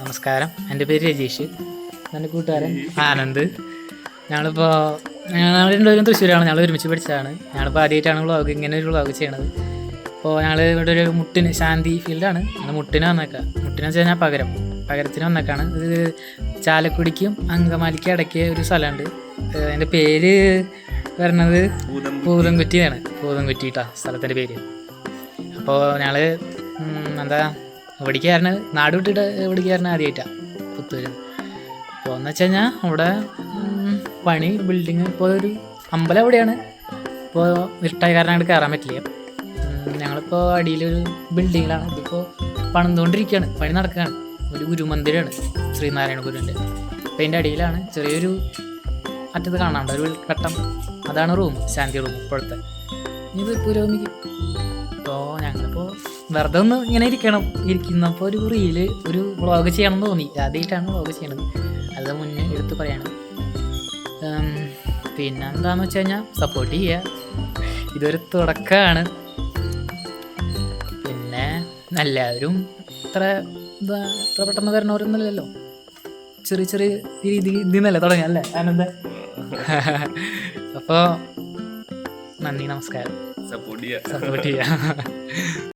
നമസ്കാരം, എൻ്റെ പേര് രജീഷ്. എൻ്റെ കൂട്ടുകാരൻ ആനന്ദ്. ഞങ്ങൾ രണ്ടുപേരും തൃശ്ശൂരാണ്. ഞങ്ങൾ ഒരുമിച്ച് പഠിച്ചതാണ്. ഞങ്ങളിപ്പോൾ ആദ്യമായിട്ടാണ് ഇങ്ങനെ ഒരു വ്ളോഗ് ചെയ്യണത്. അപ്പോൾ ഞങ്ങൾ ഇവിടെ ഒരു മുട്ടിന് ശാന്തി ഫീൽഡാണ്. ഞങ്ങൾ മുട്ടിന് വന്നേക്കാം. മുട്ടിന് വെച്ച് കഴിഞ്ഞാൽ പകരത്തിന് വന്നേക്കാണ്. ഇത് ചാലക്കുടിക്കും അങ്കമാലിക്കും ഇടയ്ക്ക് ഒരു സ്ഥലമുണ്ട്. അതിൻ്റെ പേര് വരണത് പൂതംകുറ്റിയാണ്. പൂതംകുറ്റിട്ടാ സ്ഥലത്തിൻ്റെ പേര്. അപ്പോൾ ഞങ്ങൾ എവിടേക്കായിരുന്നു നാട് വിട്ടിട്ട് എവിടേക്കായിരുന്നു ആദ്യമായിട്ടാണ് പുത്തൂര്. അപ്പോൾ എന്ന് വെച്ച് കഴിഞ്ഞാൽ അവിടെ പണി ബിൽഡിങ് ഇപ്പോൾ ഒരു അമ്പലം എവിടെയാണ്. ഇപ്പോൾ ഇരുട്ടായ കാരണം അങ്ങോട്ട് കയറാൻ പറ്റില്ല. ഞങ്ങളിപ്പോൾ അടിയിലൊരു ബിൽഡിങ്ങിലാണ്. ഇതിപ്പോൾ പണിതുകൊണ്ടിരിക്കുകയാണ്, പണി നടക്കുകയാണ്. ഒരു ഗുരുമന്ദിരമാണ്, ശ്രീനാരായണ ഗുരുവിൻ്റെ. അപ്പോൾ അതിൻ്റെ അടിയിലാണ് ചെറിയൊരു അറ്റത്ത് കാണാണ്ട് ഒരു ഘട്ടം. അതാണ് റൂം, ശാന്തി റൂം ഇപ്പോഴത്തെ. ഇത് പുരോഗമിക്കും. അപ്പോൾ ഞങ്ങളിപ്പോൾ വെറുതെ ഒന്ന് ഇങ്ങനെ ഇരിക്കുന്നപ്പോൾ ഒരു വ്ളോഗ് ചെയ്യണമെന്ന് തോന്നി. ആദ്യമായിട്ടാണ് വ്ളോഗ് ചെയ്യണത്. അത് മുന്നേ എടുത്ത് പറയണം. പിന്നെ എന്താണെന്ന് വെച്ച് കഴിഞ്ഞാൽ സപ്പോർട്ട് ചെയ്യുക. ഇതൊരു തുടക്കമാണ്. പിന്നെ എല്ലാവരും ഇത്ര പെട്ടെന്ന് വരണവരൊന്നുമില്ലല്ലോ. ചെറിയ ചെറിയ രീതിയിൽ ഇതിന്നല്ലേ തുടങ്ങിയല്ലേ ആനന്ദ. അപ്പോൾ നന്ദി, നമസ്കാരം. സപ്പോർട്ട് ചെയ്യുക. സപ്പോർട്ട് ചെയ്യുക.